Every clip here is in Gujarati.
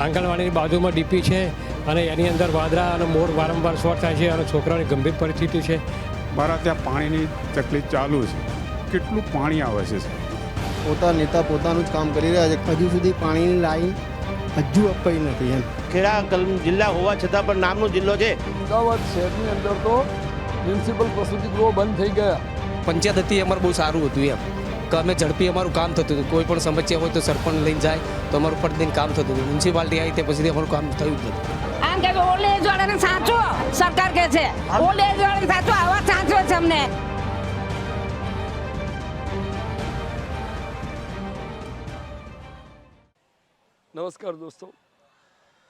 આંગણવાડીની બાજુમાં ડીપી છે અને એની અંદર વાદળા અને મોર વારંવાર શોર્ટ થાય છે અને છોકરાઓની ગંભીર પરિસ્થિતિ છે. મારા ત્યાં પાણીની તકલીફ ચાલુ છે. કેટલું પાણી આવે છે? નેતા પોતાનું જ કામ કરી રહ્યા છે. હજુ સુધી પાણીની લાઈન હજુ અપાઈ નથી. ખેડા જિલ્લા હોવા છતાં પણ નામનો જિલ્લો છે. અમદાવાદ શહેરની અંદર તો મ્યુનિસિપલ પ્રસૂતિ ગૃહ બંધ થઈ ગયા. પંચાયત હતી અમારું બહુ સારું હતું એમ કે અમે ઝડપી અમારું કામ થતું હતું. કોઈ પણ સમસ્યા હોય તો સરપંચ લઈને જાય તો અમારું ફટદીન કામ થતું હતું. મ્યુનિસિપાલિટી આવી તે પછી અમારું કામ થયું જ નથી. આમ કે ઓલ્ડ એજ વાળાને સાચો સરકાર કહે છે, ઓલ્ડ એજ વાળાને સાચો આવા સાચો છે અમને. નમસ્કાર દોસ્તો,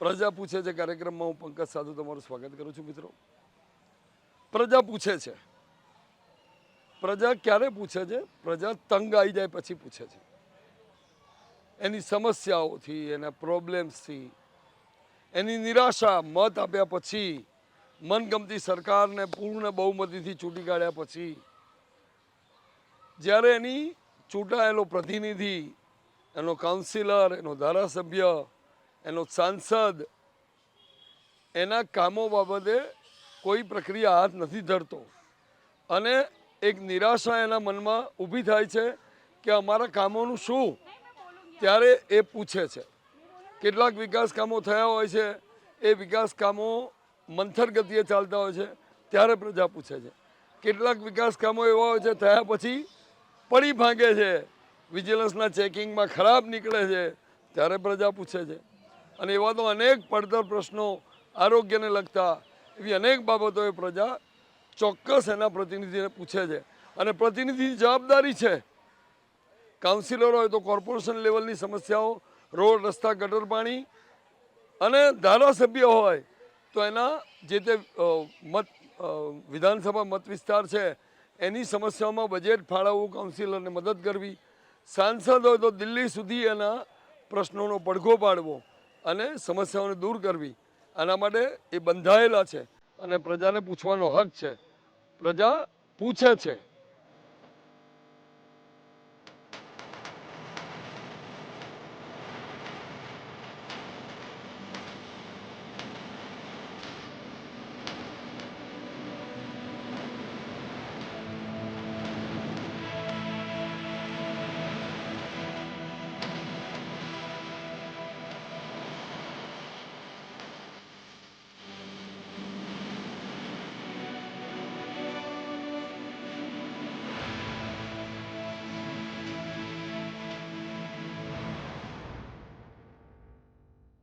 પ્રજા પૂછે છે કાર્યક્રમમાં હું પંકજ સાધુ તમારું સ્વાગત કરું છું. મિત્રો, પ્રજા પૂછે છે. પ્રજા ક્યારે પૂછે છે? પ્રજા તંગ આવી જાય પછી પૂછે છે. એની સમસ્યાઓથી, એના પ્રોબ્લેમ્સથી, એની નિરાશા મત આપ્યા પછી, મનગમતી સરકારને પૂર્ણ બહુમતીથી ચૂંટી કાઢ્યા પછી, જ્યારે એની ચૂંટાયેલો પ્રતિનિધિ, એનો કાઉન્સિલર, એનો ધારાસભ્ય, એનો સાંસદ એના કામો બાબતે કોઈ પ્રક્રિયા હાથ નથી ધરતો અને એક નિરાશા એના મનમાં ઊભી થાય છે કે અમારા કામોનું શું, ત્યારે એ પૂછે છે. કેટલાક વિકાસ કામો થયા હોય છે, એ વિકાસ કામો મંથર ગતિએ ચાલતા હોય છે, ત્યારે પ્રજા પૂછે છે. કેટલાક વિકાસ કામો એવા હોય છે થયા પછી પડી ભાંગે છે, વિજિલન્સના ચેકિંગમાં ખરાબ નીકળે છે, ત્યારે પ્રજા પૂછે છે. અને એવા તો અનેક પડતર પ્રશ્નો, આરોગ્યને લગતા એવી અનેક બાબતોએ પ્રજા ચોક્કસ એના પ્રતિનિધિને પૂછે છે. અને પ્રતિનિધિની જવાબદારી છે, કાઉન્સિલર હોય તો કોર્પોરેશન લેવલની સમસ્યાઓ, રોડ, રસ્તા, ગટર પાણી, અને ધારાસભ્ય હોય તો એના જે તે વિધાનસભા મત વિસ્તાર છે એની સમસ્યાઓમાં બજેટ ફાળવવું, કાઉન્સિલરને મદદ કરવી, સાંસદ હોય તો દિલ્હી સુધી એના પ્રશ્નોનો પડઘો પાડવો અને સમસ્યાઓને દૂર કરવી. આના માટે એ બંધાયેલા છે અને પ્રજાને પૂછવાનો હક છે. પ્રજા પૂછે છે.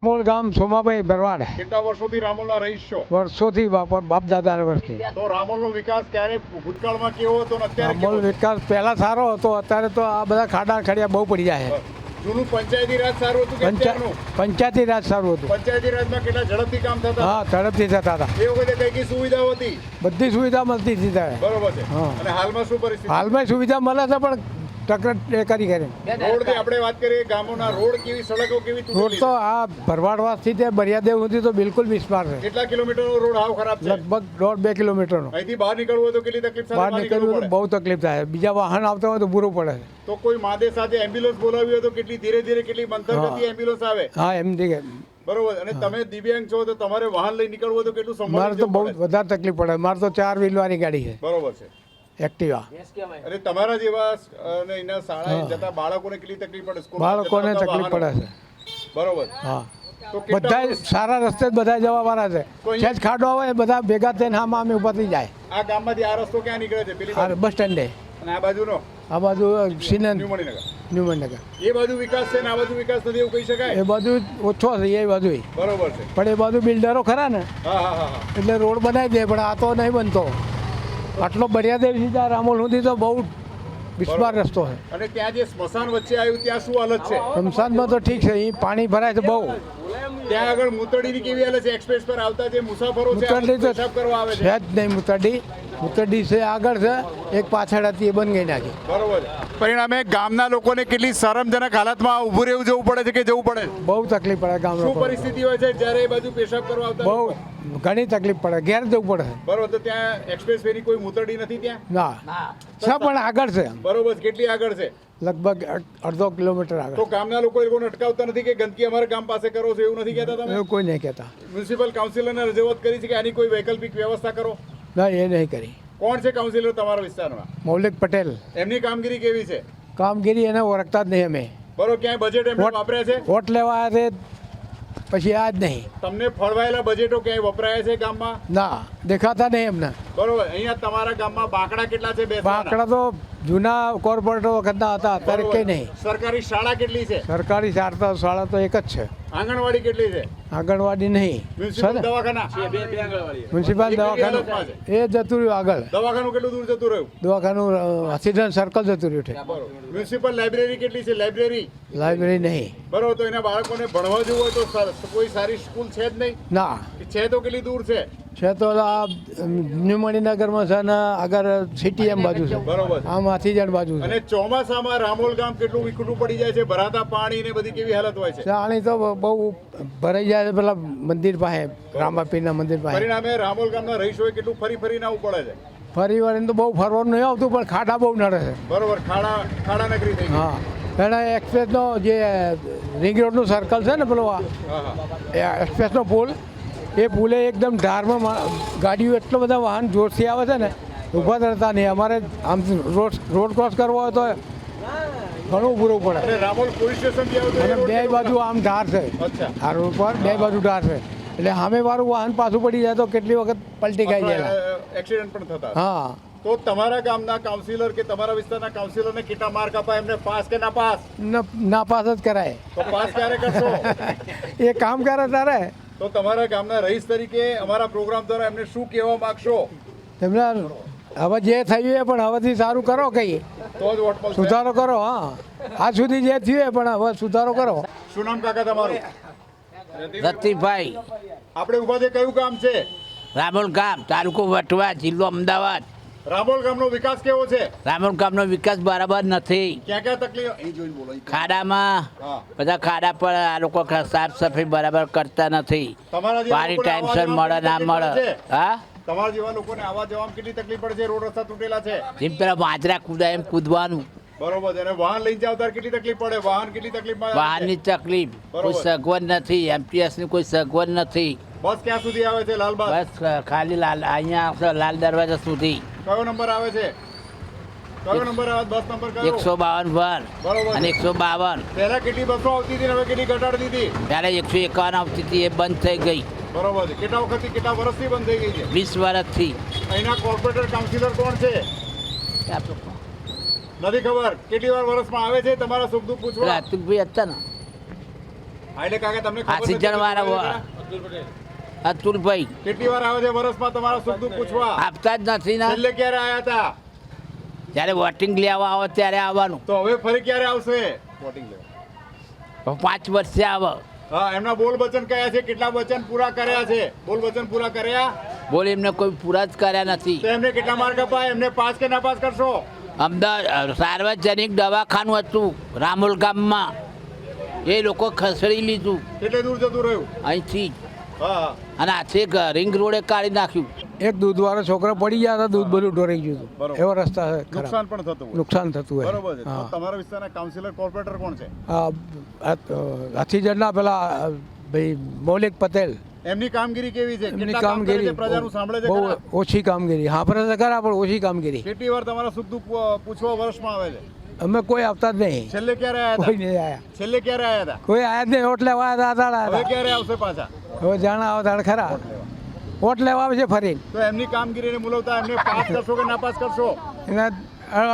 રામોલ ગામ સોમાભાઈ ભરવાડ. કેટલા વર્ષોથી રામોલના રહીશ છો? વર્ષોથી બાપ દાદા વર્ષથી. તો રામોલનો વિકાસ ક્યારે ભૂતકાળમાં કેવો હતો ને અત્યારે રામોલ વિકાસ પહેલા સારો હતો, અત્યારે તો આ બધા ખાડા ખડિયા બહુ પડી જાય. જૂનું પંચાયતી રાજ સારું હતું કે અત્યારનું? પંચાયતી રાજ સારું હતું. પંચાયતી રાજમાં કેટલા ઝડપથી કામ થતા? હા, ઝડપથી થતા હતા. એ વખતે કઈ કઈ સુવિધાઓ હતી? બધી સુવિધા મળતી હતી ત્યારે. બરોબર છે. હા. અને હાલમાં શું પરિસ્થિતિ? હાલમાં સુવિધા મળે છે પણ ટક્કર કરી રોડની આપણે વાત કરીએ, ગામોના રોડ કેવી, સડકો કેવી રોડ તૂટેલી તો છે? આ ભરવાડવાસથી તે બરિયાદેવ સુધી તો બિલકુલ બિસ્માર છે. કેટલા કિલોમીટરનો રોડ હાવ ખરાબ છે? લગભગ 1.5-2 કિલોમીટરનો. અહીંથી બહાર નીકળવું હોય તો કેટલી તકલીફ સાથે બહાર નીકળવું તો બહુ તકલીફ થાય. બીજા વાહન આવતા હોય તો બુરું પડે. તો કોઈ માદે સાથે એમ્બ્યુલન્સ બોલાવી હોય તો કેટલી ધીરે ધીરે, કેટલી મંથર ગતિએ એમ્બ્યુલન્સ આવે? હા, એમ કે બરોબર. અને તમે દિવ્યાંગ છો તો તમારે વાહન લઈ નીકળવું હોય તો કેટલું મારે તો બહુ સંભાળવું પડે? વધારે તકલીફ પડે. મારે તો 4 વ્હીલવાળી ગાડી છે, બરોબર છે. એક્ટિવા. અને તમારા જેવા અને એના શાળાએ જતા બાળકોને કેટલી તકલીફ પડે? સ્કૂલમાં બાળકોને જતા તકલીફ વાહનો. પડે છે. બરોબર. હા, તો કેટલા બધા સારા રસ્તે જ બધા જવા વાળા છે. સહેજ ખાડો આવે બધા ભેગા થઈને આમાં અમે ઉભા થઈ જાય. આ ગામમાંથી આ રસ્તો ક્યાં નીકળે છે? પેલી આ બાજુ. બસ સ્ટેન્ડે. અને આ બાજુનો આ બાજુ સિનન ન્યુમણીનગર. ન્યુમનગર. એ બાજુ વિકાસ છે ને આ બાજુ વિકાસ નથી એવું કહી શકાય? એ બાજુ ઓછો છે, એ બાજુ. બરોબર છે. પણ એ બાજુ બિલ્ડરો ખરા ને, હા હા હા હા. એટલે રોડ બનાવી દે, પણ આ તો નહીં બનતો. આટલો બરિયાદેવ સીધા રામોલ સુધી તો બહુ બિસ્માર રસ્તો છે. અને ત્યાં જે સ્મશાન વચ્ચે આવ્યું ત્યાં શું હાલત છે? શમશાનમાં તો ઠીક છે, અહીં પાણી ભરાય છે બહુ. ત્યાં આગળ મૂતડીની કેવી હાલત છે? એક્સપ્રેસ પર આવતા જે મુસાફરો છે મુતરડી તો પેશાબ કરવા આવે છે છે. જ નહીં. મુતરડી છે આગળ છે, એક પાછળ હતી, એ બંધ ગઈ નાખી. બરોબર. પરિણામે ગામના લોકોને કેટલી શરમજનક હાલતમાં ઊભું રહેવું જવું પડે છે કે જવું પડે? બહુ તકલીફ પડે ગામ શું લોકો. પરિસ્થિતિ હોય છે જ્યારે એ બાજુ પેશાબ કરવા આવતા બહુ લોકો? ઘણી તકલીફ પડે, ઘેર જવું પડે. બરોબર. તો ત્યાં એક્સપ્રેસ વેની કોઈ મૂતરડી નથી ત્યાં? ના છે, પણ આગળ છે. બરોબર. કેટલી આગળ છે? લગભગ અડધો કિલોમીટર તો આગળ. ગામના લોકો એ લોકોને અટકાવતા નથી કે ગંદકી અમારા ગામ પાસે કરો છો એવું નથી કહેતા તમે? એવું કોઈ નહીં કહેતા. મ્યુનિસિપલ કાઉન્સિલરને રજૂઆત કરી છે કે આની કોઈ વૈકલ્પિક વ્યવસ્થા કરો. ના, એ નહીં કરી. કોણ છે કાઉન્સિલર તમારા વિસ્તારમાં? મૌલિક પટેલ. એમની કામગીરી કેવી છે? કામગીરી એને ઓળખતા જ નહીં અમે. બરોબર, ક્યાંય બજેટ એમને વાપર્યા છે? વોટ લેવા આવ્યા તે પછી આ જ નહીં. તમને ફળવાયેલા બજેટો ક્યાંય વપરાયા છે ગામમાં? ના, દેખાતા નહીં એમને. બરોબર, અહીંયા તમારા ગામમાં બાકડા કેટલા છે બેસવાના? બાકડા તો જૂના કોર્પોરેટર વખતના હતા, અત્યારે કંઈ નહીં. સરકારી શાળા કેટલી છે? સરકારી શાળા તો એક જ છે. આંગણવાડી કેટલી છે? આંગણવાડી નહીં. મ્યુનિસિપલ દવાખાના? મ્યુનિસિપલ એ કેટલી દવાખાનું હાલતમાં છે? એ જતું રહ્યું આગળ. દવાખાનું કેટલું દૂર જતું રહ્યું? દવાખાનું હાથીડન સર્કલ જતું રહ્યું છે. બરોબર, મ્યુનિસિપલ લાઇબ્રેરી કેટલી છે? લાઇબ્રેરી? લાઇબ્રેરી નહીં. બરોબર, તો એના બાળકોને ભણવા જવું હોય તો કોઈ સારી સ્કૂલ છે જ નહીં? ના, છે તો કેટલી દૂર છે? છે તો આ ન્યૂ મણિનગરમાં છે ને આગળ સીટીએમ બાજુ છે. બરોબર. આમ હાથીજણ બાજુ છે. અને ચોમાસામાં રામોલ ગામ કેટલું વિખૂટું પડી જાય છે, ભરાતા પાણી ને બધી કેવી હાલત હોય છે? પાણી તો બહુ ભરાઈ જાય છે પેલા મંદિર પાસે, રામાપીરના મંદિર પાસે. પરિણામે રામોલ ગામના રહીશોએ કેટલું ફરી ફરીને આવવું પડે છે. ફરી વાર તો બહુ ફરવાનું નહીં આવતું, પણ ખાડા બહુ નડે છે. બરોબર, ખાડા નગરી થઈ ગઈ. હા, એના એક્સપ્રેસનો જે રિંગ રોડનું સર્કલ છે ને પેલો હા, હા. એક્સપ્રેસનો પુલ, એ પુલે એકદમ ધારમાં ગાડીઓ એટલો બધા વાહન જોરથી આવે છે ને, ઊભા જ રહેતા નહીં. અમારે આમ રોડ ક્રોસ કરવો હોય તો ઘણું પૂરવું પડે. અને રામોલ પોલીસ સ્ટેશન જે આવ્યું અને બે બાજુ આમ ધાર છે. અચ્છા. આ રોડ પર બે બાજુ ધાર છે, એટલે સામે વાળું વાહન પાછું પડી જાય તો કેટલી વખત પલટી ખાઈ જાય. એક્સિડન્ટ પણ થતા. હા, તો તમારા ગામના કાઉન્સિલર કે તમારા વિસ્તારના કાઉન્સિલરને કેટલા માર્ક અપાય? એમને પાસ કે ના પાસ? નાપાસ જ કરાય. તો પાસ ક્યારે કરશો? એ કામ કરે તારે. તો તમારા ગામના રહીશ તરીકે અમારા પ્રોગ્રામ દ્વારા એમને શું કહેવા માંગશો? એમને હવે જે થયું એ પણ હવેથી સારું કરો, કઈ તો જ વોટ મળશે. સુધારો કરો. હા, આજ સુધી જે થયું એ પણ હવે સુધારો કરો. શું નામ કાકા તમારું? રતિભાઈ, આપણે ઉભા છે, કયું ગામ છે? રામોલ ગામ, તાલુકો વટવા, જિલ્લો અમદાવાદ. રામોલ ગામનો વિકાસ કેવો છે? રામોલ ગામનો વિકાસ બરાબર નથી. ક્યાં ક્યાં તકલીફ? અહીં જોઈને બોલો. ખાડામાં હા. બધા ખાડા પર આ લોકો સાફ સફાઈ બરાબર કરતા નથી. તમારા જેવા પાણી લોકોને ટાઈમસર આવવા મળે ના જવામાં મળે. કેટલી તકલીફ પડે હા, છે? તમારા જેવા લોકોને આવવા જવામાં કેટલી તકલીફ પડે છે? રોડ રસ્તા તૂટેલા છે. જેમ પેલા વાંદરા કૂદાય એમ કૂદવાનું. બરોબર છે. અને વાહન લઈને જાવ ત્યારે કેટલી તકલીફ પડે? વાહન કેટલી તકલીફમાં આવે છે? વાહનની તકલીફ, કોઈ બરોબર. સગવડ નથી. એમટીએસની કોઈ સગવડ નથી. બસ ક્યાં સુધી આવે છે? લાલબાગ? બસ ખાલી અહીંયા આવશે લાલ દરવાજા સુધી. કયો નંબર આવે છે? કયો નંબર આવે? બસ નંબર કયો? 152 પર બરોબર અને છે. 152. પહેલા કેટલી બસો આવતી હતી ને હવે કેટલી ઘટાડી દીધી? ત્યારે 151 આવતી હતી, એ બંધ થઈ ગઈ. બરોબર છે. કેટલા વખતથી, કેટલા વર્ષથી બંધ થઈ ગઈ છે? 20 વર્ષથી. અહીંના કોર્પોરેટર કાઉન્સિલર કોણ છે? નથી ખબર. કેટલી વાર વર્ષમાં આવે છે તમારા સુખ દુઃખ પૂછવા? અતુલભાઈ હતા ને, હા, એટલે કાકા તમને ખબર નથી? આસીજણ વાળા અતુલભાઈ કેટલી વાર આવે છે વર્ષમાં તમારા સુખ દુઃખ પૂછવા? આપતા જ નથી ને. છેલ્લે ક્યારે આવ્યા હતા? જ્યારે વોટિંગ લેવા આવો ત્યારે આવવાનું. તો હવે ફરી ક્યારે આવશે? 5 વર્ષે આવે. હા, એમના બોલ વચન કયા છે? કેટલા વચન પૂરા કર્યા છે? બોલ વચન પૂરા કર્યા? બોલ એમને કોઈ પૂરા જ કર્યા નથી. તો એમને કેટલા માર્ક અપાય? એમને પાસ કે ના પાસ કરશો? અમદાવાદ સાર્વજનિક દવાખાનું હતું રામોલ ગામમાં, એ લોકો ખસેડી લીધું કેટલે દૂર જતું રહ્યું? અહીંથી. હા. અને આથી રિંગ રોડે કાઢી નાખ્યું. એક દૂધવાળો છોકરો પડી ગયા હતા, દૂધ બધું ઢોરાઈ ગયું હતું. બરોબર. એવો રસ્તા છે ખરાબ. નુકસાન પણ થતું હોય. નુકસાન થતું હોય. બરોબર છે. તો હા. તમારા વિસ્તારના કાઉન્સિલર કોર્પોરેટર કોણ છે? હાથીજણના પેલા ભાઈ મૌલિક પટેલ. એમની કામગીરી કેવી છે? એમની કેટલા કામ કરે કામગીરી છે? પ્રજાનું સાંભળે છે બહુ ખરા? ઓછી કામગીરી. સાંભળે છે ખરા, પણ ઓછી કામગીરી. કેટલી વાર તમારા સુખ દુઃખ પૂછવા વર્ષમાં આવે છે? અમે કોઈ આવતા જ નહીં. છેલ્લે ક્યારે આવ્યા કોઈ હતા? નહીં આવ્યા. છેલ્લે ક્યારે આવ્યા હતા? કોઈ આયા જ નહીં. વોટ લેવા આવ્યા હવે હતા. ક્યારે આવશે પાછા? હવે જાણ આવો તાણ ખરા. વોટ લેવા આવે છે ફરી. તો એમની કામગીરીને મુલવતા એમને પાસ કરશો કે ના પાસ કરશો? એના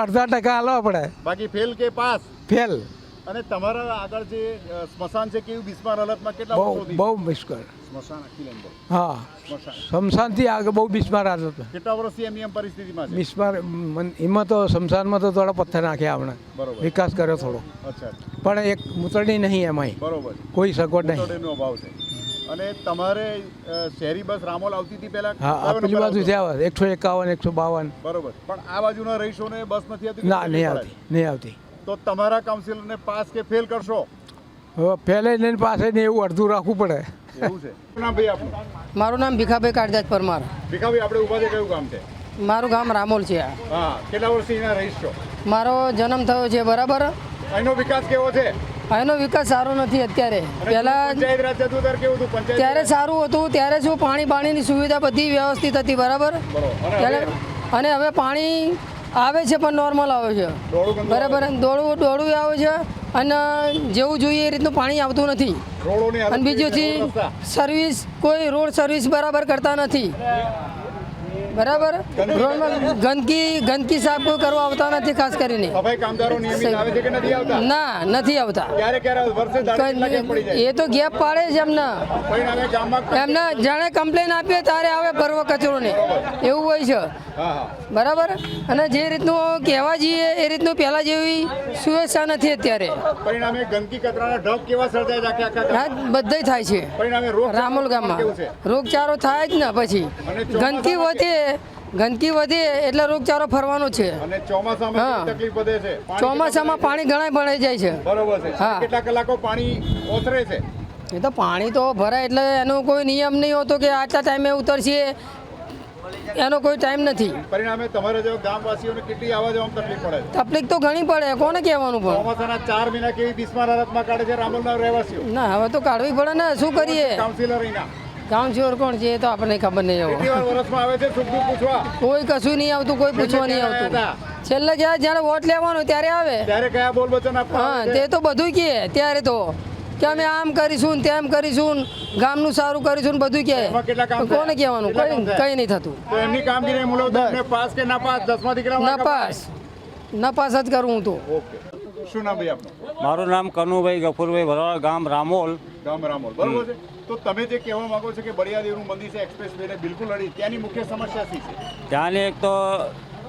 અડધા ટકા હાલવા પડે. બાકી ફેલ કે પાસ? ફેલ. અને તમારા આગળ જે સ્મશાન છે કેવું બિસ્માર હાલતમાં કેટલા બહુ વર્ષોથી? બહુ મુશ્કેલ. સ્મશાન આખી લાઈન પર. હા, સ્મશાન શમશાનથી આગળ બહુ બિસ્માર હતો. કેટલા વર્ષથી એમની એમ પરિસ્થિતિમાં છે? બિસ્માર એમાં તો શમશાનમાં તો થોડા પથ્થર નાખ્યા આપણે. બરોબર. વિકાસ કર્યો થોડો, અચ્છા, પણ એક મૂતરણી નહીં એમાંય. બરોબર. કોઈ સગવડ નહીં. ઉતરણીનો અભાવ છે. અને તમારે શહેરી બસ રામોલ આવતી હતી પહેલા? હા, આ કયો પેલી નંબર બાજુ આવતો? થયા 151, 152. બરોબર. પણ આ બાજુના રહીશોને બસ નથી આવતી? ના, નહીં આવતી, નહીં આવતી. તો તમારા કાઉન્સિલરને પાસ કે ફેલ કરશો? હવે પહેલે ને પાસે ને એવું અડધું રાખવું પડે. એવું છે. શું નામ ભાઈ આપનું? મારું નામ ભીખાભાઈ કાળજાત પરમાર. ભીખાભાઈ, આપણે ઉભા છે, કયું ગામ છે? મારું ગામ રામોલ છે. હા. કેટલા વર્ષથી એના રહીશ છો? મારો જન્મ થયો છે બરાબર. અહીંનો વિકાસ કેવો છે? અહીંનો વિકાસ સારો નથી અત્યારે. પહેલાં પંચાયત રાજ હતું ત્યારે કેવું હતું? પંચાયત ત્યારે સારું હતું. ત્યારે શું પાણીની સુવિધા બધી વ્યવસ્થિત હતી બરાબર. ત્યારે અને હવે પાણી આવે છે પણ નોર્મલ આવે છે બરાબર. દોડું આવે છે અને જેવું જોઈએ એ રીતનું પાણી આવતું નથી. રોડોની હાલત અને બીજું છે સર્વિસ, કોઈ રોડ સર્વિસ બરાબર કરતા નથી બરાબર. રોડમાં ગંદકી સાફ કોઈ કરવા આવતા નથી ખાસ કરીને. સફાઈ કામદારો નિયમિત આવે છે કે નથી આવતા? ના, નથી આવતા. ક્યારે વર્ષે દાડે કેટલા ગેપ પડી જાય? એ તો ગેપ પાડે છે એમને. પરિણામે ગામમાં એમને જાણે કમ્પ્લેન આપીએ ત્યારે આવે ભરવા કચરોને, એવું હોય છે બરાબર. અને જે રીતનું કહેવા જઈએ એ રીતનું પહેલાં જેવી સુવ્યવસ્થા નથી અત્યારે. પરિણામે ગંદકી કચરાના ઢગ કેવા સર્જાય છે આખે આખા? હા, બધે થાય છે પરિણામે રામોલ ગામમાં. રોગચાળો થાય જ ને પછી. ગંદકી વધે એટલે રોગચાળો ફરવાનો છે. અને ચોમાસામાં તકલીફ વધે છે. ચોમાસામાં પાણી ઘણા ભરાઈ જાય છે. બરોબર છે. હા. કેટલા કલાકો પાણી ઓસરે છે? એ તો પાણી તો ભરાય એટલે એનો કોઈ નિયમ નહીં હોતો કે આટલા ટાઈમે ઉતરશે, એનો કોઈ ટાઈમ નથી. પરિણામે તમારા જેવા ગામવાસીઓને કેટલી આવવા જવામાં તકલીફ પડે છે? તકલીફ તો ઘણી પડે, કોને કહેવાનું પણ. ચોમાસાના 4 મહિના કેવી બિસ્માર હાલતમાં કાઢે છે રામોલના રહેવાસીઓ. ના, હવે તો કાઢવી પડે ને, શું કરીએ. કાઉન્સિલર અહીંના કાઉન્સિલર કોણ છે એ તો આપણને ખબર નહીં. કેટલી વાર વર્ષમાં આવે છે સુખ દુઃખ પૂછવા? કોઈ કશું નહીં આવતું, કોઈ પૂછવા નહીં આવતું. છેલ્લે જ્યારે વોટ લેવાનો ત્યારે આવે. ત્યારે કયા બોલ વચન આપવા હા, આવે છે? તે તો બધું કહે ત્યારે તો કે અમે આમ કરીશું ને તેમ કરીશું, ગામનું સારું કરીશું ને બધું કહે. એમાં કેટલા કામ થયા? કોને કહેવાનું? કંઈ નહીં થતું. તો એમની કામગીરી મૂલવતા પાસ કે નાપાસ 10માં દીકરા નપાસ જ કરું હું તો. ઓકે. શું નામ ભાઈ આપનું? મારું નામ કનુભાઈ ગફુરભાઈ ભરવાડ, ગામ રામોલ. ગામ રામોલ. બરોબર છે. તો તમે જે કહેવા માંગો છો કે બળિયાદેવનું મંદિર છે એક્સપ્રેસ વેને બિલકુલ અડી, ત્યાંની મુખ્ય સમસ્યા શી છે? ત્યાંની એક તો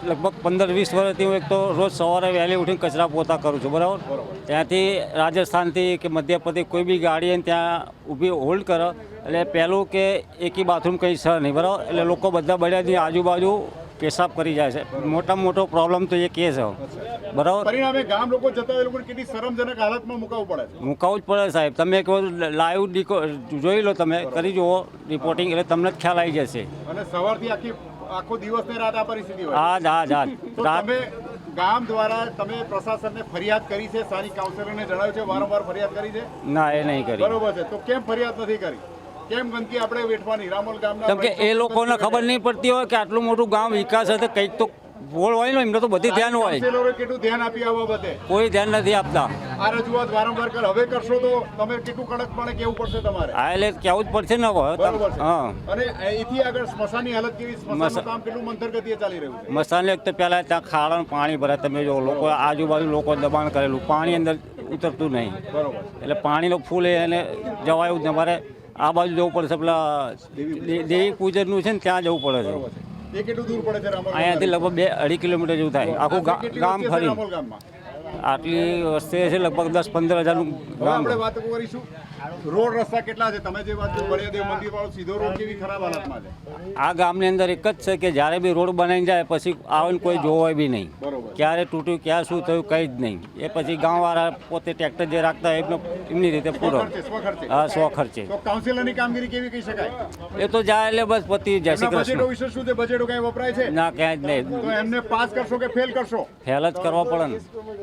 લગભગ 15-20 વર્ષથી હું એક તો રોજ સવારે વહેલી ઉઠીને કચરા પોતા કરું છું બરાબર. ત્યાંથી રાજસ્થાનથી કે મધ્યપ્રદેશ કોઈ બી ગાડી ત્યાં ઊભી હોલ્ડ કરે એટલે પહેલું કે એકી બાથરૂમ કંઈ છે નહીં બરાબર. એટલે લોકો બધા બળિયાની આજુબાજુ પેશાબ કરી જાય છે. મોટામાં મોટો પ્રોબ્લેમ તો એ કે છે બરાબર. પરિણામે ગામ લોકો જતા એ લોકોને કેટલી શરમજનક હાલતમાં મુકાવવું પડે છે. મુકાવવું જ પડે સાહેબ. તમે કહો લાઈવ જોઈ લો, તમે કરી જુઓ રિપોર્ટિંગ એટલે તમને જ ખ્યાલ આવી જશે. અને સવારથી આખો દિવસ ને રાત આ પરિસ્થિતિ હોય. હા. તો તમે ગામ દ્વારા તમે પ્રશાસનને ફરિયાદ કરી છે? સ્થાનિક કાઉન્સિલરને જણાવ્યું છે? વારંવાર ફરિયાદ કરી છે? ના, એ નહીં કરી. બરોબર છે. તો કેમ ફરિયાદ નથી કરી? કેમ ગંદકી આપણે વેઠવાની રામોલ ગામના? કેમ કે એ લોકોને ખબર નહીં પડતી હોય કે આટલું મોટું ગામ વિકાસ હશે, કંઈક તો બોલ હોય ને, એમને તો બધી ધ્યાન હોય. કાઉન્સિલરોએ કેટલું ધ્યાન આપ્યું આ બાબતે? કોઈ ધ્યાન નથી આપતા. આ રજૂઆત વારંવાર કર, હવે કરશો તો તમે કેટલું કડકપણે કેવું પડશે તમારે? હા, એટલે કહેવું જ પડશે ને હવે. બરોબર છે. હા. અને અહીંથી આગળ સ્મશાનની હાલત કેવી? સ્મશાનનું કામ કેટલું મંથર ગતિએ ચાલી રહ્યું છે? મસાલે એક તો પહેલાં ત્યાં ખાડાનું પાણી ભરાય, તમે જો લોકો આજુબાજુ લોકો દબાણ કરેલું, પાણી અંદર ઉતરતું નહીં. બરોબર. એટલે પાણીનો ફૂલ એને જવાયું જ તમારે આ બાજુ જવું પડશે. પેલા દેવી પૂજનનું છે ને ત્યાં જવું પડે છે. એ કેટલું દૂર પડે છે રામોલ? અહીંયાથી લગભગ 2-2.5 કિલોમીટર જેવું થાય આખું ગામ ફરી. રામોલ ગામમાં આટલી વસ્તી છે લગભગ 10-15 હજારનું હવે ગામ. આપણે વાત કરીશું રોડ રસ્તા કેટલા છે? તમે જે વાત કરી બળિયાદેવ મંદિર વાળો સીધો રોડ કેવી ખરાબ હાલતમાં છે? આ ગામની અંદર એક જ છે કે જ્યારે બી રોડ બનાવીને જાય પછી આવે કોઈ જોવાય બી નહીં. બરોબર. ક્યારે તૂટ્યું, ક્યાં શું થયું, કંઈ જ નહીં. એ પછી ગામવાળા પોતે ટ્રેક્ટર જે રાખતા હોય એમની રીતે પૂરો. સ્વખર્ચે. હા, સ્વખર્ચે. તો કાઉન્સિલરની કામગીરી કેવી કહી શકાય? એ તો જાય એટલે બસ પતિ જય શ્રી બજેટો કૃષ્ણ. વિશે શું છે? બજેટો કઈ વપરાય છે? ના, ક્યાંય જ નહીં. તો એમને પાસ કરશો કે ફેલ કરશો? ફેલ જ કરવા પડે ને.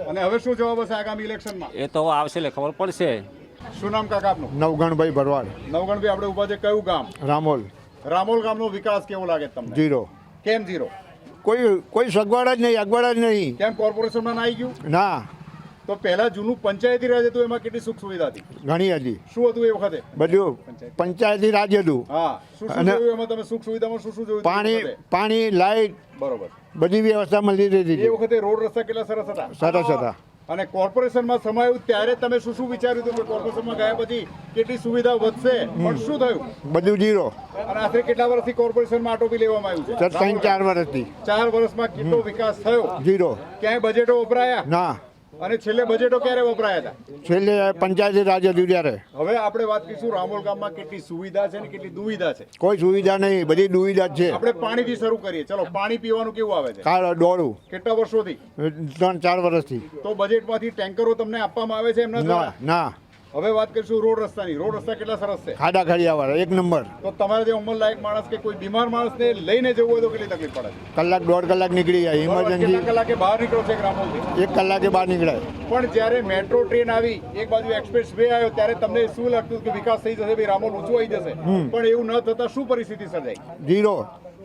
અને હવે શું જવાબ હશે આગામી ઇલેક્શનમાં? એ તો આવશે એટલે ખબર પડશે. શું નામ કાકા આપનું? નવગણભાઈ ભરવાડ, નવગણભાઈ. આપણે ઉભા છે કયું ગામ? રામોલ. રામોલ ગામનો વિકાસ કેવો લાગે તમને? 0. કેમ 0? કોઈ સગવડ જ નહીં, અગવડ જ નહીં. કેમ કોર્પોરેશનમાં ના આવી ગયું? ના, તો પહેલા જૂનું પંચાયતી રાજ હતું, એમાં કેટલી સુખ સુવિધા હતી? ઘણી હતી. શું હતું એ વખતે? બધું પંચાયતી રાજ હતું. હા. શું અને જોયું એમાં? તમે સુખ સુવિધામાં શું જોયું? પાણી, લાઇટ, બરોબર. બધી વ્યવસ્થા મળી રહેતી એ હતી. વખતે રોડ રસ્તા કેટલા સરસ હતા? સરસ હતા. અને કોર્પોરેશનમાં સમાયું ત્યારે તમે શું વિચાર્યું હતું કે કોર્પોરેશનમાં ગયા પછી કેટલી સુવિધા વધશે? પણ શું થયું? બધું 0. અને આખરે કેટલા વર્ષથી કોર્પોરેશનમાં આટોપી લેવામાં આવ્યું છે? 3-4 વર્ષથી 4 વર્ષમાં કેટલો વિકાસ થયો? 0. ક્યાંય બજેટો વપરાયા? ના. અને છેલ્લે બજેટો ક્યારે વપરાયા હતા? છેલ્લે પંચાયતી રાજ હતું ત્યારે. હવે આપણે વાત કરીશું રામોલ ગામમાં કેટલી સુવિધા છે ને કેટલી દુવિધા છે. કોઈ સુવિધા નહીં, બધી દુવિધા જ છે. આપણે પાણીથી શરૂ કરીએ. ચલો, પાણી પીવાનું કેવું આવે છે? કાળ દોડું કેટલા વર્ષોથી? 3-4 વર્ષથી. તો બજેટમાંથી ટેન્કરો તમને આપવામાં આવે છે એમના દ્વારા? ના. હવે વાત કરીશું રોડ રસ્તાની. રોડ રસ્તા કેટલા સરસ છે. ખાડા ખડિયાવાળા 1 નંબર. તો તમારે જે ઉંમરલાયક માણસ કે કોઈ બીમાર માણસને લઈને જવું હોય તો કેટલી તકલીફ પડે છે? કલાક 1.5 કલાક નીકળી જાય. કેટલા ઇમરજન્સી કલાકે બહાર નીકળો છે રામોલથી? 1 કલાકે બહાર નીકળાય. પણ જ્યારે મેટ્રો ટ્રેન આવી, એક બાજુ એક્સપ્રેસ વે આવ્યો, ત્યારે તમને શું લાગતું કે વિકાસ થઈ જશે, ભાઈ રામોલ ઊંચું આવી જશે? પણ એવું ન થતા શું પરિસ્થિતિ સર્જાઈ? 0.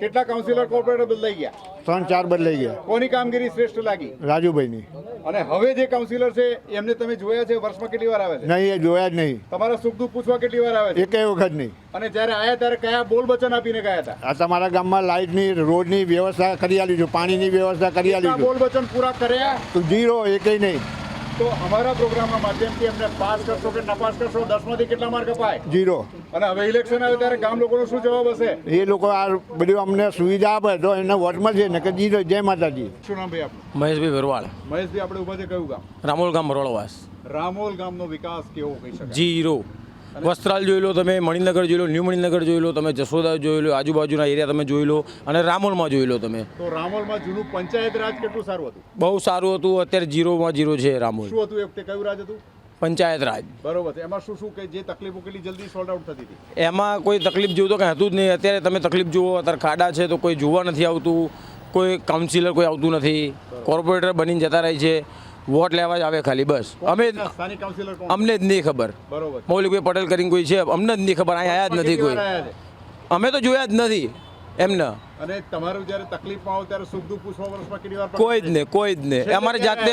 કેટલા કાઉન્સિલર કોર્પોરેટર બદલાઈ ગયા? 3-4 બદલાઈ ગયા. કોની કામગીરી શ્રેષ્ઠ લાગી? રાજુભાઈની. અને હવે જે કાઉન્સિલર છે એમને તમે જોયા છે? વર્ષમાં કેટલી વાર આવે છે? નહીં, એ જોયા જ નહીં. તમારા સુખ દુઃખ પૂછવા કેટલી વાર આવે છે? એકેય વખત નહીં. અને જ્યારે આયા ત્યારે કયા બોલ વચન આપીને ગયા હતા? આ તમારા ગામમાં લાઇટની, રોડની વ્યવસ્થા કરી આલી છું, પાણીની વ્યવસ્થા કરી આલી કેટલા છું. બોલ વચન પૂરા કર્યા? તો 0, એકેય નહીં. તો અમારા પ્રોગ્રામના માધ્યમથી એમને પાસ કરશો કે નપાસ કરશો? 10માંથી કેટલા માર્ક અપાય? 0. અને હવે ઇલેક્શન આવે ત્યારે ગામ લોકોનો શું જવાબ હશે? એ લોકો આ બધું અમને સુવિધા આપે તો એના વોટમાં છે ને કે 0. જય માતાજી. શું નામ ભાઈ આપનું? મહેશભાઈ ભરવાડ, મહેશભાઈ, આપણે ઉભા છે કયું ગામ? રામોલ ગામ ભરોળવાસ. રામોલ ગામનો વિકાસ કેવો કહી શકાય? 0. વસ્ત્રાલ જોઈ લો તમે, મણિનગર જોઈ લો, ન્યૂ મણિનગર જોઈ લો તમે, જસોદા જોઈ લો, આજુબાજુના એરિયા તમે જોઈ લો, અને રામોલમાં જોઈ લો તમે. તો રામોલમાં જૂનું પંચાયત રાજ કેટલું સારું હતું? બહુ સારું હતું. અત્યારે 0માં 0 છે રામોલ. શું હતું એ વખતે? કયું રાજ હતું? પંચાયત રાજ. બરોબર છે. એમાં શું શું કે જે તકલીફો કેટલી જલ્દી સોલ્વ આઉટ થતી હતી? એમાં કોઈ તકલીફ જેવું તો કંઈ હતું જ નહીં. અત્યારે તમે તકલીફ જુઓ, અત્યારે ખાડા છે તો કોઈ જોવા નથી આવતું, કોઈ કાઉન્સિલર કોઈ આવતું નથી, કોર્પોરેટર બનીને જતા રહે છે, વોટ લેવા જ આવે ખાલી, બસ. અમે સ્થાનિક કાઉન્સિલર કોણ? અમને જ નહીં ખબર. બરોબર. મૌલિકભાઈ પટેલ કરીને કોઈ છે, અમને જ નહીં ખબર. અહીંયા આયા જ નથી કોઈ. અમે તો જોયા જ નથી એમને. અને તમારું જ્યારે તકલીફમાં આવો ત્યારે સુખ દુઃખ પૂછવા વર્ષમાં કેટલી વાર? કોઈ જ નહીં, કોઈ જ નહીં.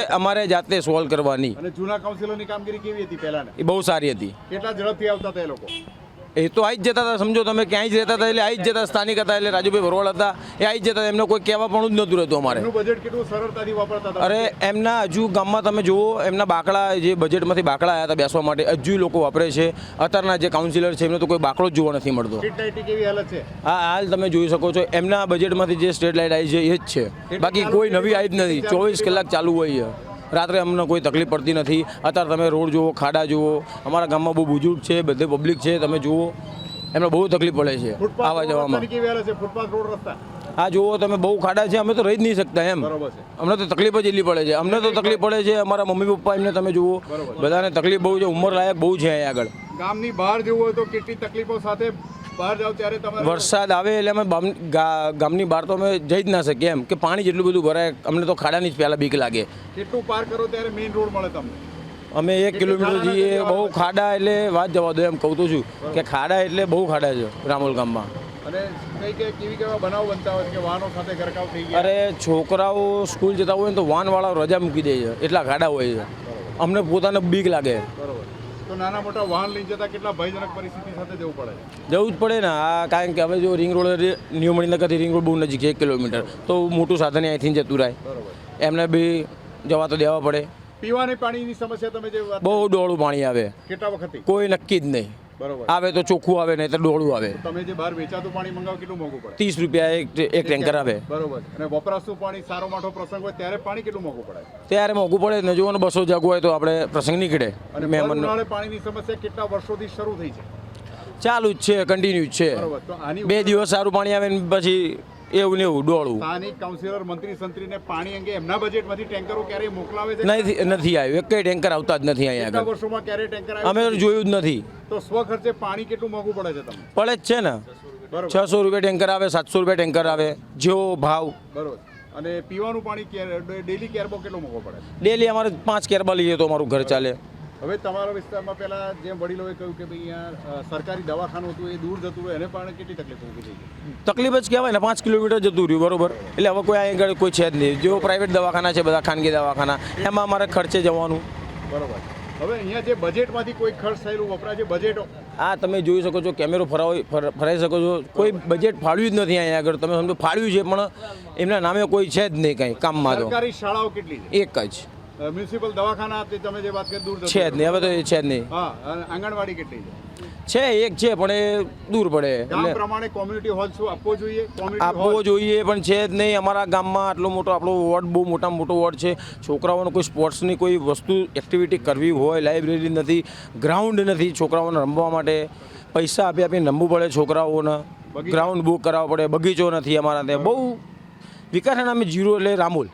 અમારે જાતે સોલ્વ કરવાની. અને જૂના કાઉન્સિલરની કામગીરી કેવી હતી પહેલા? એ બહુ સારી હતી. કેટલા ઝડપથી આવતા હતા એ લોકો? એ તો આવી જ જતા હતા, સમજો તમે, ક્યાંય જ રહેતા હતા એટલે આવી જ જતા. સ્થાનિક હતા એટલે રાજુભાઈ ભરવાડ હતા, એ આવી જ જતા. એમને કોઈ કહેવા પણ જ નહોતું રહેતું અમારે. એનું બજેટ કેટલું સરળતાથી વાપરતા હતા? અરે એમના હજુ ગામમાં તમે જુઓ, એમના બાકડા, જે બજેટમાંથી બાકડા આવ્યા હતા બેસવા માટે, હજુ લોકો વાપરે છે. અત્યારના જે કાઉન્સિલર છે એમને તો કોઈ બાકડો જ જોવા નથી મળતો. સ્ટ્રીટ લાઇટની કેવી હાલત છે? હા, હાલ તમે જોઈ શકો છો, એમના બજેટમાંથી જે સ્ટ્રીટ લાઇટ આવી છે એ જ છે, બાકી કોઈ નવી આવી જ નથી. 24 કલાક ચાલુ હોય છે. રાત્રે અમને કોઈ તકલીફ પડતી નથી. અત્યારે તમે રોડ જુઓ, ખાડા જુઓ. અમારા ગામમાં બહુ બુજુર્ગ છે, બધે પબ્લિક છે, તમે જુઓ, એમને બહુ તકલીફ પડે છે આવવા જવામાં. ફૂટપાથ રોડ રસ્તા હા જુઓ તમે, બહુ ખાડા છે, અમે તો રહી જ નહીં શકતા એમ. અમને તો તકલીફ જ એટલી પડે છે. અમને તો તકલીફ પડે છે, અમારા મમ્મી પપ્પા એમને તમે જુઓ, બધાને તકલીફ બહુ છે. ઉંમર લાયક બહુ છે અહીંયા આગળ. ગામની બહાર જવું હોય તો કેટલી તકલીફો સાથે બહાર જાવ ત્યારે તમે? વરસાદ આવે એટલે અમે ગામની બહાર તો અમે જઈ જ ના શકીએ એમ, કે પાણી જેટલું બધું ભરાય. અમને તો ખાડાની જ પહેલાં બીક લાગે. કેટલું પાર કરો ત્યારે મેઇન રોડ મળે તમને? અમે 1 કિલોમીટર જઈએ, બહુ ખાડા એટલે વાત જવા દો. એમ કહું તો છું કે ખાડા એટલે બહુ ખાડા છે રામોલ ગામમાં. અને કેવી કેવા બનાવ બનતા હોય કે વાહનો સાથે ગરકાવ થઈ ગયા? અરે છોકરાઓ સ્કૂલ જતા હોય ને તો વાનવાળા રજા મૂકી દે છે, એટલા ખાડા હોય છે. અમને પોતાને બીક લાગે. બરોબર. તો નાના મોટા વાહન લઈને જતા કેટલા ભયજનક પરિસ્થિતિ સાથે જવું પડે? જવું જ પડે ને. આ કારણ કે હવે જો રિંગ રોડ, ન્યૂ મણિનગરથી રિંગ રોડ બહુ નજીક છે, 1 કિલોમીટર, તો મોટું સાધન અહીંથી જતું રહે. એમને બી જવા તો દેવા પડે. પીવાની પાણીની સમસ્યા તમે જે વાત, બહુ ડોળું પાણી આવે. કેટલા વખતથી? કોઈ નક્કી જ નહીં. બરોબર. આવે તો ચોખ્ખું આવે, નહીં તો ડોળું આવે. તમે જે બહાર વેચાતું પાણી મંગાવો કેટલું મોંઘું પડે? 30 રૂપિયા એક ટેન્કર આવે. બરોબર. અને વપરાશનું પાણી, સારો માઠો પ્રસંગ હોય ત્યારે પાણી કેટલું મોંઘું પડે? ત્યારે મોંઘું પડે ને. જોવાનું 200 જગ હોય તો આપણે પ્રસંગ નીકળે. અને ઉનાળે પાણીની સમસ્યા કેટલા વર્ષોથી શરૂ થઈ છે? ચાલુ જ છે, કન્ટિન્યુ જ છે. બરોબર. તો આની 2 દિવસ સારું પાણી આવે ને પછી એવું ને એવું ડોળું. સ્થાનિક કાઉન્સિલર, મંત્રી સંત્રીને પાણી અંગે એમના બજેટમાંથી ટેન્કરો ક્યારેય મોકલાવે છે? નથી આવ્યું. એક ટેન્કર આવતા જ નથી અહીંયા આગળ. વર્ષોમાં ક્યારેય ટેન્કર આવ્યું? અમે તો જોયું જ નથી. તો સ્વખર્ચે પાણી કેટલું મોંઘું પડે છે તમને? પડે જ છે ને. 600 રૂપિયા ટેન્કર આવે, 700 રૂપિયા ટેન્કર આવે, જેવો ભાવ. બરોબર. અને પીવાનું પાણી ડેલી કેરબો કેટલો મોંઘો પડે? ડેલી અમારે 5 કેરબા લઈએ તો અમારું ઘર ચાલે. હવે તમારા વિસ્તારમાં પહેલા જેમ વડીલોએ કહ્યું કે ભાઈ અહીંયા સરકારી દવાખાનું હતું, એ દૂર જતું હોય, એને પણ કેટલી તકલીફ ઊભી થઈ ગઈ? તકલીફ જ કહેવાય ને. 5 કિલોમીટર જતું રહ્યું, બરોબર. એટલે હવે કોઈ અહીં આગળ કોઈ છે જ નહીં. જેવો પ્રાઇવેટ દવાખાના છે, બધા ખાનગી દવાખાના, એમાં અમારે ખર્ચે જવાનું. બરોબર. હવે અહીંયા જે બજેટમાંથી કોઈ ખર્ચ થયેલું વપરાય છે, બજેટો આ તમે જોઈ શકો છો, કેમેરો ફરાઈ શકો છો. કોઈ બજેટ ફાળવ્યું જ નથી અહીંયા આગળ. તમે સમજો ફાળવ્યું છે પણ એમના નામે કોઈ છે જ નહીં કંઈ કામમાં. તો સરકારી શાળાઓ કેટલી છે? એક જ. મ્યુનિસિપલ દવાખાના તમે જે વાત કરી દૂર છે જ નહીં. હવે તો એ છે જ નહીં. હા. આંગણવાડી કેટલી છે? એક છે પણ એ દૂર પડે. ગામ પ્રમાણે કોમ્યુનિટી હોલ શું આપવો જોઈએ? આપવો જોઈએ પણ છે જ નહીં. અમારા ગામમાં આટલો મોટો આપણો વોર્ડ, બહુ મોટામાં મોટો વોર્ડ છે. છોકરાઓને કોઈ સ્પોર્ટ્સની કોઈ વસ્તુ, એક્ટિવિટી કરવી હોય, લાઇબ્રેરી નથી, ગ્રાઉન્ડ નથી છોકરાઓને રમવા માટે. પૈસા આપી આપીને રમવું પડે છોકરાઓને. ગ્રાઉન્ડ બુક કરાવવા પડે. બગીચો નથી અમારા ત્યાં. બહુ વિકાસના નામે 0 એટલે રામોલ.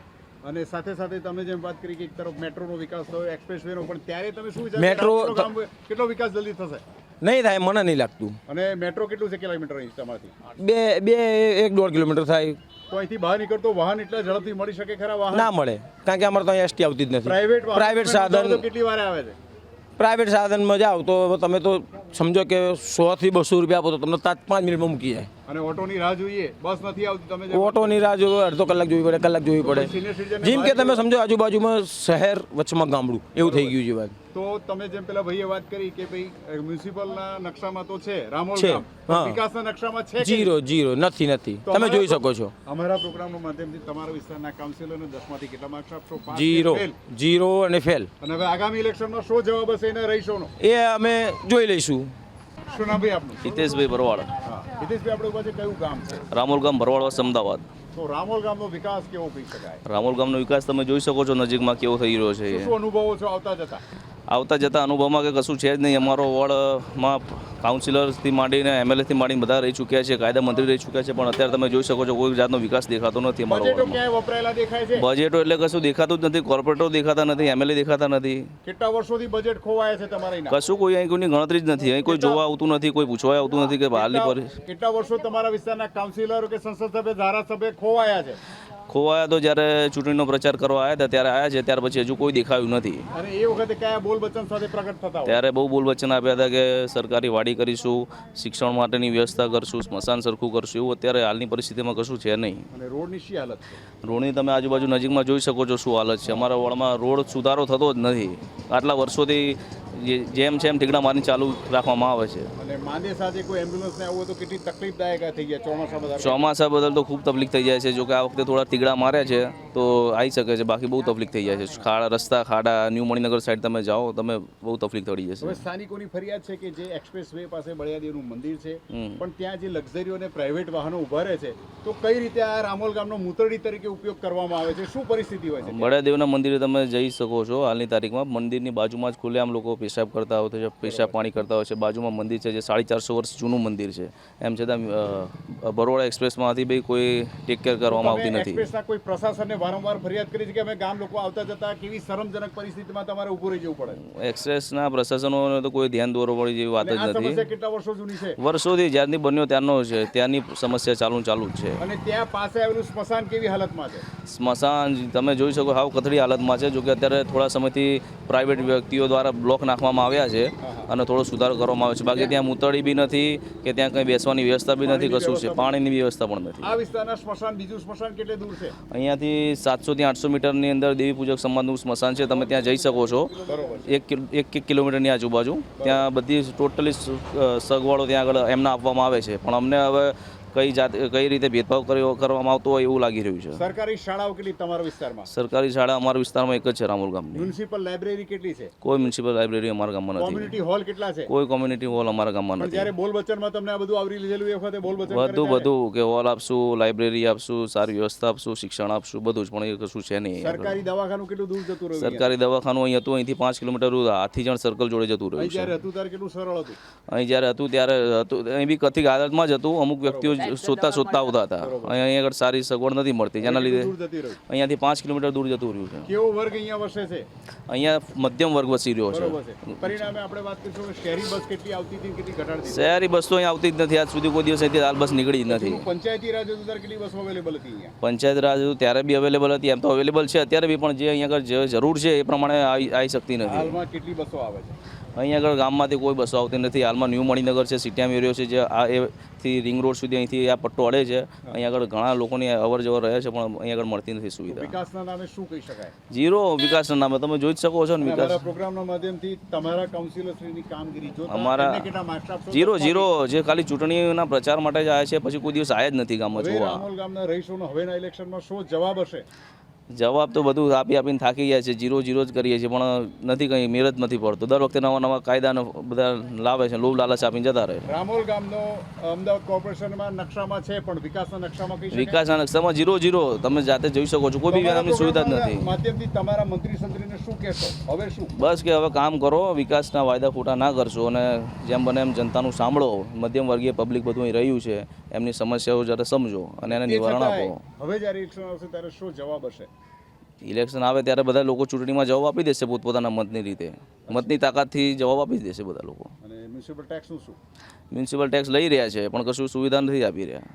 અને સાથે સાથે તમે જેમ વાત કરી કે એક તરફ મેટ્રોનો વિકાસ થયો, એક્સપ્રેસ વેનો, પણ ત્યારે તમે શું વિચાર મેટ્રો કેટલો વિકાસ જલ્દી થશે? નહીં થાય, મને નહીં લાગતું. અને મેટ્રો કેટલું છે કિલોમીટર અહીં તમારથી? 1-1.5 કિલોમીટર થાય. તો અહીંથી બહાર નીકળતો વાહન એટલા ઝડપથી મળી શકે ખરા? વાહન ના મળે, કારણ કે અમારે તો અહીંયા એસટી આવતી જ નથી. પ્રાઇવેટ સાધન કેટલી વાર આવે છે? પ્રાઇવેટ સાધનમાં જાઓ તો તમે તો સમજો કે 100 થી 200 રૂપિયા આપો તો તમને 5 મિનિટમાં મૂકી જાય. અને ઓટોની રાહ જોઈએ, બસ નથી આવતી, તમે ઓટોની રાહ જોવે, અડધો કલાક જોવી પડે, કલાક જોવી પડે. જેમ કે તમે સમજો આજુબાજુમાં શહેર વચમાં ગામડું એવું થઈ ગયું છે વાત. તો તમે જેમ પેલા ભાઈએ વાત કરી કે ભાઈ મ્યુનિસિપલના નકશામાં તો છે રામોલ છે, ગામ, હા. વિકાસના નકશામાં છે કે? ઝીરો નથી. તો તમે જોઈ શકો છો. અમારા પ્રોગ્રામના માધ્યમથી તમારા વિસ્તારના કાઉન્સિલરને 10 માંથી કેટલા માર્ક્સ આપશો? 5 કે fail? ઝીરો અને ફેલ. અને હવે આગામી ઇલેક્શનમાં શું જવાબ હશે એના રહીશોનો? એ અમે જોઈ લઈશું. શું નામ ભાઈ આપનું? હિતેશભાઈ ભરવાડ, હા, હિતેશભાઈ, આપણે પાસે કયું ગામ છે? રામોલ ગામ, ભરવાડ, અમદાવાદ. તો રામોલ ગામનો વિકાસ કેવો કહી શકાય? રામોલ ગામનો વિકાસ તમે જોઈ શકો છો નજીકમાં કેવો થઈ રહ્યો છે. શું અનુભવો છો આવતા જતા અનુભવમાં કે કશું છે જ નહીં. અમારો વોર્ડમાં કાઉન્સિલરથી માંડીને એમએલએથી માંડીને બધા રહી ચૂક્યા છે, કાયદા મંત્રી રહી ચૂક્યા છે, પણ અત્યારે તમે જોઈ શકો છો કોઈ જાતનો વિકાસ દેખાતો નથી અમારો બજેટો વોર્ડમાં. ક્યાંય વપરાયેલા દેખાય છે? બજેટો એટલે કશું દેખાતું જ નથી, કોર્પોરેટરો દેખાતા નથી, એમએલએ દેખાતા નથી. કેટલા વર્ષોથી બજેટ ખોવાયા છે તમારા અહીંના? કશું કોઈ અહીં કોઈની ગણતરી જ નથી. અહીં કોઈ જોવા આવતું નથી, કોઈ પૂછવા આવતું નથી કે હાલની કેટલા વર્ષો તમારા વિસ્તારના કાઉન્સિલર કે સંસદ સભ્ય, ધારાસભ્ય ખોવાયા છે? ખોવાયા તો જ્યારે ચૂંટણીનો પ્રચાર કરવા આવ્યા હતા ત્યારે આવ્યા છે, ત્યાર પછી હજુ કોઈ દેખાયું નથી. અને એ વખતે કયા બોલ વચન સાથે પ્રગટ થતા હોય? ત્યારે બહુ બોલ વચન આપ્યા હતા કે સરકારી વાડી કરીશું, શિક્ષણ માટેની વ્યવસ્થા કરશું, સ્મશાન સરખું કરશું. એવું અત્યારે હાલની પરિસ્થિતિમાં કશું છે નહીં. અને રોડની શી હાલત છે? રોડની તમે આજુબાજુ નજીકમાં જોઈ શકો છો શું હાલત છે. અમારા વોર્ડમાં રોડ સુધારો થતો જ નથી. આટલા વર્ષોથી જેમ છે એમ ઠીકડા મારીને ચાલુ રાખવામાં આવે છે. અને માંદે સાથે કોઈ એમ્બ્યુલન્સને આવું હોય તો કેટલી તકલીફદાયક થઈ ગયા ચોમાસામાં? ચોમાસા બદલ તો ખૂબ તકલીફ થઈ જાય છે. જો કે આ વખતે થોડા ઠીકડા માર્યા છે તો આવી શકે છે, બાકી બહુ તકલીફ થઈ જાય છે. રસ્તા ખાડા, ન્યૂ મણિનગર સાઈડ તમે જાઓ, તમે બહુ તકલીફ પડી જશે. હવે સ્થાનિકોની ફરિયાદ છે કે જે એક્સપ્રેસ વે પાસે બળિયાદેવનું મંદિર છે, પણ ત્યાં જે લક્ઝરીઓ અને પ્રાઇવેટ વાહનો ઉભા રહે છે, તો કઈ રીતે આ રામોલ ગામનો મૂતરડી તરીકે ઉપયોગ કરવામાં આવે છે? શું પરિસ્થિતિ હોય છે? બળિયાદેવના મંદિરે તમે જઈ શકો છો. હાલની તારીખમાં મંદિરની બાજુમાં જ ખુલ્લેઆમ લોકો પેશાબ કરતા હોય છે, પેશાબ પાણી કરતા હોય છે. બાજુમાં મંદિર છે જે 450 વર્ષ જૂનું મંદિર છે. એમ છતાં બરોડા એક્સપ્રેસમાંથી બી કોઈ ટેક કેર કરવામાં આવતી નથી. એક્સપ્રેસના કોઈ પ્રશાસનને વારંવાર ફરિયાદ કરી છે કે અમે ગામ લોકો આવતા જતા કેવી શરમજનક પરિસ્થિતિમાં તમારે ઊભું રહી જવું પડે? એક્સપ્રેસના પ્રશાસનોને તો કોઈ ધ્યાન દોરવા વાળી જેવી વાત જ નથી. કેટલા વર્ષો જૂની છે? વર્ષોથી જ્યારની બન્યો ત્યારનો છે, ત્યારની સમસ્યા ચાલુ જ છે. અને ત્યાં પાસે આવેલું સ્મશાન કેવી હાલતમાં છે? સ્મશાન તમે જોઈ શકો હાવ કથળી હાલતમાં છે. જો કે અત્યારે થોડા સમયથી પ્રાઇવેટ વ્યક્તિઓ દ્વારા બ્લોક નાખવામાં આવ્યા છે અને થોડો સુધારો કરવામાં આવ્યો છે. બાકી ત્યાં મૂતળી બી નથી કે ત્યાં કંઈ બેસવાની વ્યવસ્થા બી નથી, કશું છે. પાણીની વ્યવસ્થા પણ નથી. આ વિસ્તારના સ્મશાન, બીજું સ્મશાન કેટલે દૂર છે? અહીંયાથી 700 થી 800 મીટરની અંદર દેવી પૂજક સમાજનું સ્મશાન છે. તમે ત્યાં જઈ શકો છો. 1 કિલોમીટરની આજુબાજુ ત્યાં બધી ટોટલી સગવડો ત્યાં આગળ એમને આપવામાં આવે છે. પણ અમને હવે કઈ રીતે ભેદભાવ કરવામાં આવતો હોય એવું લાગી રહ્યું છે. સરકારી શાળાઓ કેટલી તમારા વિસ્તારમાં? સરકારી શાળા અમારા વિસ્તારમાં એક જ છે, રામોલ ગામની. મ્યુનિસિપલ લાઇબ્રેરી કેટલી છે? કોઈ મ્યુનિસિપલ લાઇબ્રેરી અમારા ગામમાં નથી. કોમ્યુનિટી હોલ કેટલા છે? કોઈ કોમ્યુનિટી હોલ અમારા ગામમાં નથી. જ્યારે બોલ વચનમાં તમને આ બધું આવરી લીધેલું એ વખતે બોલ વચન બધું કે હોલ આપશું, લાઇબ્રેરી આપશું, સારી વ્યવસ્થા આપશું, શિક્ષણ આપશું, બધું જ, પણ એ કશું છે નહીં. સરકારી દવાખાનું કેટલું દૂર જતું રહ્યું? સરકારી દવાખાનું અહીં હતું, અહીંથી 5 કિલોમીટર દૂર હાથીજણ સર્કલ જોડે જતું રહ્યું છે. જ્યારે હતું ત્યારે કેટલું સરળ હતું? અહીં જ્યારે હતું ત્યારે અહીં બી કથિક હાલતમાં જ હતું. અમુક વ્યક્તિઓ શોધતા આવતા હતા. અહીંયા આગળ સારી સગવડ નથી મળતી, જેના લીધે અહીંયાથી 5 કિલોમીટર દૂર જતું રહ્યું છે. કેવો વર્ગ અહીંયા વસે છે? અહીંયા મધ્યમ વર્ગ વસી રહ્યો છે. પરિણામે આપણે વાત કરીશું કે શહેરી બસ કેટલી આવતી હતી, કેટલી ઘટાડતી? શહેરી બસ તો અહીંયા આવતી જ નથી. આજ સુધી કોઈ દિવસ અહીંથી હાલ બસ નીકળી જ નથી. પંચાયતી રાજ હતું ત્યારે કેટલી બસો અવેલેબલ હતી અહીંયા? પંચાયત રાજ હતું ત્યારે બી અવેલેબલ હતી, એમ તો અવેલેબલ છે અત્યારે બી, પણ જે અહીંયા આગળ જે જરૂર છે એ પ્રમાણે આવી શકતી નથી. હાલમાં કેટલી બસો આવે છે? અહીંયા આગળ ગામમાંથી કોઈ બસો આવતી નથી. હાલમાં ન્યૂ મણિનગર છે, સિટીએમ એરિયો છે, જે આ એથી રિંગ રોડ સુધી અહીંથી આ પટ્ટો અડે છે. અહીંયા આગળ ઘણા લોકોની અવર જવર રહે છે, પણ અહીંયા આગળ મળતી નથી સુવિધા. વિકાસના નામે શું કહી શકાય? ઝીરો વિકાસના નામે તમે જોઈ જ શકો છો ને. વિકાસ પ્રોગ્રામના માધ્યમથી તમારા કાઉન્સિલરશ્રીની કામગીરી જો અમારા ઝીરો જે ખાલી ચૂંટણીના પ્રચાર માટે જ આવ્યા છે, પછી કોઈ દિવસ આવ્યા જ નથી ગામમાં જોવા. રામોલ ગામના રહીશોનો હવેના ઇલેક્શનમાં શું જવાબ હશે? જવાબ તો બધું આપીને થાકી ગયા છે. ઝીરો જ કરીએ છીએ, પણ નથી કંઈ મેળ જ નથી પડતો. દર વખતે નવા કાયદાને બધા લાવે છે, લોભ લાલચ આપીને જતા રહે. રામોલ ગામનો અમદાવાદ કોર્પોરેશનમાં નકશામાં છે, પણ વિકાસના નકશામાં કઈ વિકાસના નકશામાં ઝીરો તમે જાતે જોઈ શકો છો. કોઈ બી નામની સુવિધા જ નથી. માધ્યમથી તમારા મંત્રી સંત્રીને શું કહેશો? હવે શું? બસ કે હવે કામ કરો, વિકાસના વાયદા ખોટા ના કરશો, અને જેમ બને એમ જનતાનું સાંભળો. મધ્યમ વર્ગીય પબ્લિક બધું અહીં રહ્યું છે, એમની સમસ્યાઓ જરા સમજો અને એને નિવારણ આપો. હવે જ્યારે ઇલેક્શન આવશે ત્યારે શું જવાબ હશે? ઇલેક્શન આવે ત્યારે બધા લોકો ચૂંટણીમાં જવાબ આપી દેશે પોતપોતાના મતની રીતે, મતની તાકાતથી જવાબ આપી દેશે બધા લોકો. અને મ્યુનિસિપલ ટેક્સનું શું? મ્યુનિસિપલ ટેક્સ લઈ રહ્યા છે પણ કશું સુવિધા નથી આપી રહ્યા.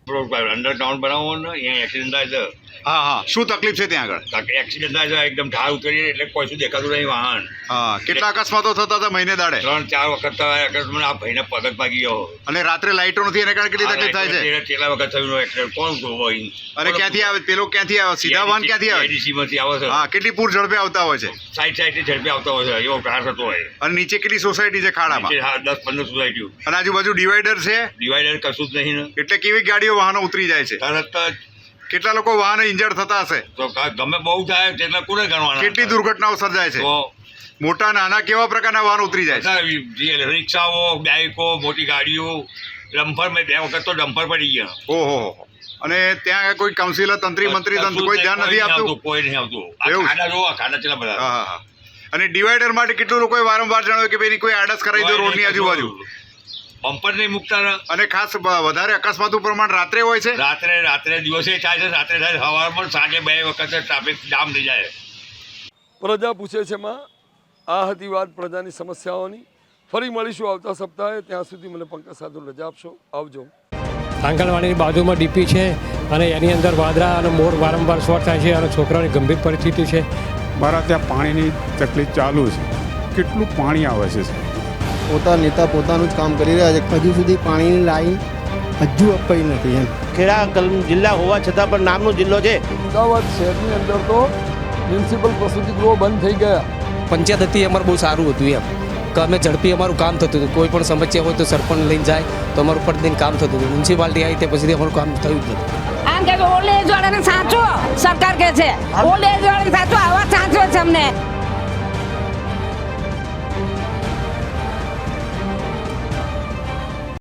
અંડરગ્રાઉન્ડ બનાવવો ને અહીંયા એક્સિડન્ટ થાય છે. હા હા, શું તકલીફ છે ત્યાં આગળ? એક્સિડન્ટ થાય છે, એકદમ ઢાળ ઉતરીએ એટલે કશું દેખાતું નહીં વાહન. હા, કેટલા અકસ્માતો થતા હતા મહિને દાડે? 3-4 વખત અકસ્માત આ ભાઈને પગ જ ભાગી ગયો. અને રાત્રે લાઇટો નથી એના કારણે કેટલી તકલીફ થાય છે? કેટલા વખત થયું એક્સિડન્ટ કોણ હોય? અને ક્યાંથી આવે પેલો? ક્યાંથી આવે? સીધા વાહન ક્યાંથી આવે? ADC માંથી આવે છે. હા, કેટલી પૂર ઝડપે આવતા હોય છે? 60 ઝડપે આવતા હોય છે, એવો કાર થતો હોય. અને નીચે કેટલી સોસાયટી છે ખાડામાં? 10-15 સોસાયટીઓ. અને આજુબાજુ ડિવાઈડર છે? ડિવાઈડર કશું જ નહીં ને. એટલે કેવી ગાડીઓ વાહનો ઉતરી જાય છે? તરત જ. કેટલા લોકો વાહન ઇન્જર્ડ થતા હશે? તો ગમે બહુ થાય તેટલા કોને ગણવાના? કેટલી દુર્ઘટનાઓ સર્જાય છે? મોટા નાના કેવા પ્રકારના વાહન ઉતરી જાય છે? રિક્ષાઓ, બાઇકો, મોટી ગાડીઓ, ડમ્પર મેં 2 વખત તો ડમ્પર પડી ગયા. ઓહો. અને ત્યાં કોઈ કાઉન્સિલર, તંત્રી, મંત્રી કોઈ ધ્યાન નથી આપતું? કોઈ નહીં આવતું. એવું? ખાડા જો ખાડા ચેલા બધા. હા. અને ડિવાઈડર માટે કેટલું લોકોએ વારંવાર જણાવ્યું કે ભાઈ કોઈ આડસ કરાવી દો રોડની આજુબાજુ. બમ્પર નહીં મૂકતા. અને ખાસ વધારે અકસ્માતનું પ્રમાણ રાત્રે હોય છે? રાત્રે દિવસે થાય છે, રાત્રે થાય, સવારમાં સાંજે 2 વખત ટ્રાફિક જામ થઈ જાય. પ્રજા પૂછે છે માં આ હતી વાત પ્રજાની સમસ્યાઓની. ફરી મળીશું આવતા સપ્તાહે. ત્યાં સુધી મને પંકજ સાધુ રજા આપશો. આવજો. આંગણવાડીની બાજુમાં ડીપી છે અને એની અંદર વાદળા અને મોર વારંવાર શોર્ટ થાય છે અને છોકરાઓની ગંભીર પરિસ્થિતિ છે. મારા ત્યાં પાણીની તકલીફ ચાલુ છે. કેટલું પાણી આવે છે? નેતા પોતાનું જ કામ કરી રહ્યા છે. હજુ સુધી પાણીની લાઈન હજુ અપાઈ નથી એમ. ખેડા કલમ જિલ્લા હોવા છતાં પણ નામનો જિલ્લો છે. અમદાવાદ શહેરની અંદર તો મ્યુનિસિપલ પ્રસૂતિ ગૃહો બંધ થઈ ગયા. પંચાયત હતી અમારું બહુ સારું હતું એમ કે અમે ઝડપી અમારું કામ થતું હતું. કોઈ પણ સમસ્યા હોય તો સરપંચ લઈને જાય તો અમારું ફટદીન કામ થતું હતું. મ્યુનિસિપાલિટી આવી તે પછી અમારું કામ થયું જ નથી. આમ કે ઓલ્ડ એજ વાળાને સાચો સરકાર કે છે, ઓલ્ડ એજ વાળાને સાચો આવા સાચવે છે અમને.